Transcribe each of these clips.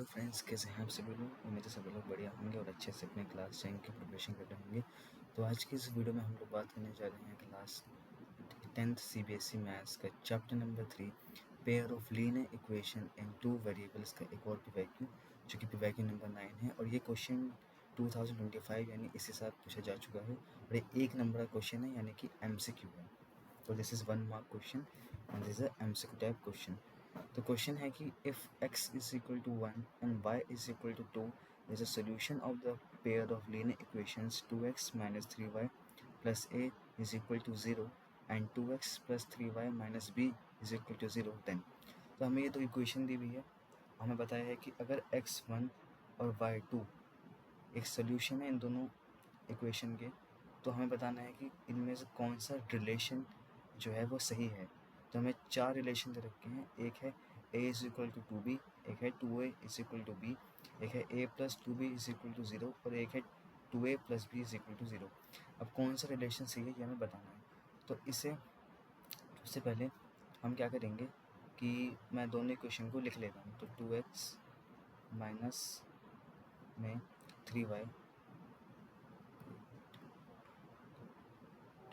Hello friends, कैसे हैं आप सभी लोग। उम्मीद है सभी लोग बढ़िया होंगे और अच्छे से अपने क्लास 10 की प्रिपरेशन कर रहे होंगे। तो आज की इस वीडियो में हम लोग बात करने जा रहे हैं क्लास 10th CBSE मैथ्स का chapter number 3 pair of linear equation in two variables का एक और पीवाईक्यू, जो कि पीवाईक्यू नंबर 9 है। और ये क्वेश्चन 2025 यानी इसी साल पूछा जा चुका है और ये 1 नंबर का क्वेश्चन है, यानी कि MCQ है। तो this is 1 mark question and this is MCQ type question. तो क्वेश्चन है कि if x is equal to 1 and y is equal to 2 is a solution of the pair of linear equations 2x minus 3y plus a is equal to 0 and 2x plus 3y minus b is equal to 0 then. तो हमें ये तो equation दी हुई है, हमें बताया है कि अगर x1 और y2 एक सोल्यूशन है इन दोनों इक्वेशन के, तो हमें बताना है कि इनमें से कौन सा रिलेशन जो है वो सही है। तो हमें 4 रिलेशन दे रखे हैं। एक है a is equal to 2b, एक है 2a is equal to b, एक है a plus 2b is equal to 0 और एक है 2a plus b is equal to 0। अब कौन सा रिलेशन सही है ये हमें बताना है। तो इसे सबसे पहले हम क्या करेंगे कि मैं दोनों इक्वेशन को लिख लेता हूँ। तो 2x माइनस में 3y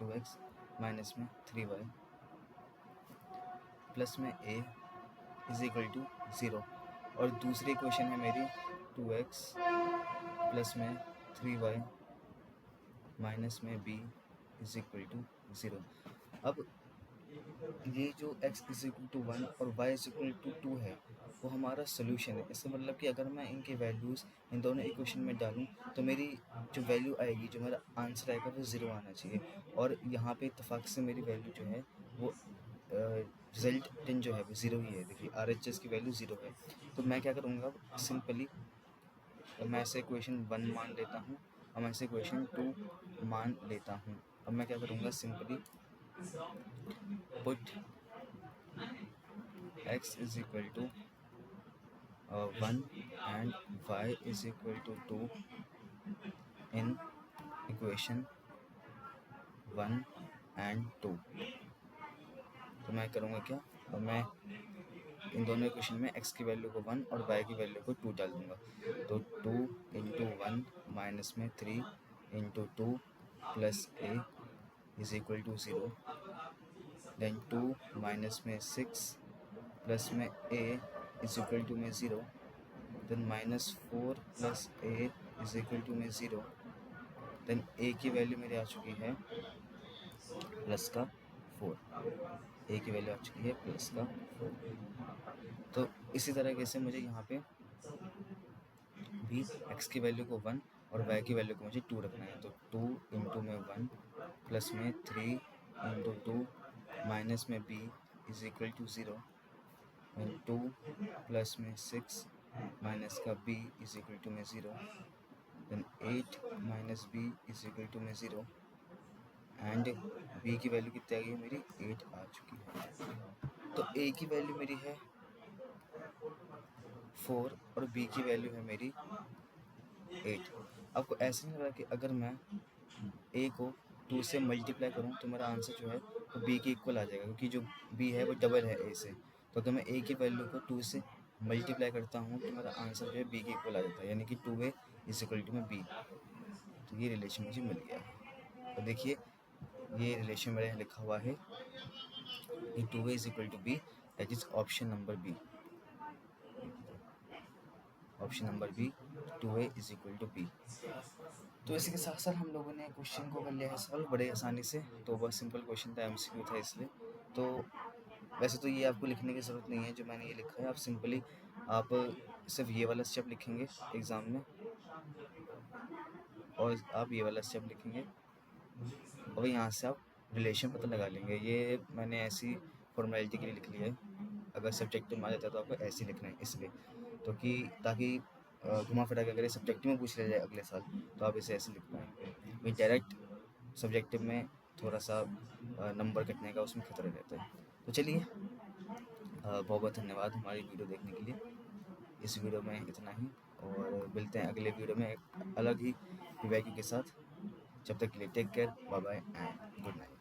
2x माइनस में 3y प्लस में a इज इक्वल टू 0 और दूसरी इक्वेशन है मेरी 2x प्लस में 3y माइनस में b इज इक्वल टू 0। अब ये जो x इज इक्वल टू 1 और y इज इक्वल टू 2 है वो हमारा सोल्यूशन है। इसका मतलब कि अगर मैं इनके वैल्यूज़ इन दोनों इक्वेशन में डालूं तो मेरी जो वैल्यू आएगी, जो मेरा आंसर आएगा वो 0 आना चाहिए। और यहाँ पे इत्तेफाक से मेरी वैल्यू जो है वो रिजल्टेंट जो है वो 0 ही है। देखिए RHS की वैल्यू 0 है। तो मैं क्या करूँगा, सिंपली मैं ऐसे इक्वेशन 1 मान लेता हूँ और मैं ऐसे इक्वेशन 2 मान लेता हूँ। अब मैं क्या करूँगा, simply put x is equal to 1 and y is equal to 2 in equation 1 and 2। तो मैं करूँगा क्या, अब मैं इन दोनों इक्वेशन में x की वैल्यू को 1 और y की वैल्यू को 2 डाल दूँगा। तो 2 इंटू 1 माइनस में 3 into 2 plus a is equal to 0, then 2 minus में 6 प्लस में a इज इक्वल टू में 0, then minus 4 plus a is equal to में 0, देन a की वैल्यू मेरी आ चुकी है प्लस का 4, a की वैल्यू आ चुकी है प्लस का 4। तो इसी तरीके से मुझे यहाँ पे भी x की वैल्यू को 1 और y की वैल्यू को मुझे 2 रखना है। तो 2 इंटू में 1 प्लस में 3 इंटू 2 माइनस में b is equal to 0, and 2 plus में 6 माइनस का b इज इक्वल टू में 0, then 8 minus b is equal to में 0 एंड b की वैल्यू कितनी आ गई है मेरी 8 आ चुकी है। तो a की वैल्यू मेरी है 4 और b की वैल्यू है मेरी 8। आपको ऐसे नहीं लगा कि अगर मैं a को 2 से मल्टीप्लाई करूं तो मेरा आंसर जो है वो b के इक्वल आ जाएगा, क्योंकि जो b है वो डबल है a से। तो अगर मैं a की वैल्यू को 2 से मल्टीप्लाई करता हूं तो मेरा आंसर जो है b के इक्वल आ जाता है, यानी कि 2a इज इक्वल टू में b। तो ये रिलेशन मुझे मिल गया है। तो देखिए ये रिलेशन मेरे यहाँ लिखा हुआ है कि 2a is equal to b, that is option number B. Option number B, 2a is equal to b। तो इसी के साथ साथ हम लोगों ने क्वेश्चन को कर लिया है सॉल्व बड़े आसानी से। तो बहुत सिंपल क्वेश्चन था, MCQ था इसलिए। तो वैसे तो ये आपको लिखने की ज़रूरत नहीं है जो मैंने ये लिखा है, आप सिंपली आप सिर्फ ये वाला स्टेप लिखेंगे एग्ज़ाम में और आप ये वाला स्टेप लिखेंगे और यहाँ से आप रिलेशन पता लगा लेंगे। ये मैंने ऐसी फॉर्मेलिटी के लिए लिख लिया है, अगर सब्जेक्टिव में आ जाता है तो आपको ऐसे ही लिखना है इसलिए। तो कि ताकि घुमा फिरा के अगर ये सब्जेक्टिव में पूछ लिया जाए अगले साल तो आप इसे ऐसे लिख पाएंगे। ये डायरेक्ट सब्जेक्टिव में थोड़ा सा नंबर कटने का उसमें खतरा रहता है। तो चलिए बहुत बहुत धन्यवाद हमारी वीडियो देखने के लिए। इस वीडियो में इतना ही और मिलते हैं अगले वीडियो में एक अलग ही पीवाईक्यू के साथ। जब तक के लिए take care, bye bye and good night.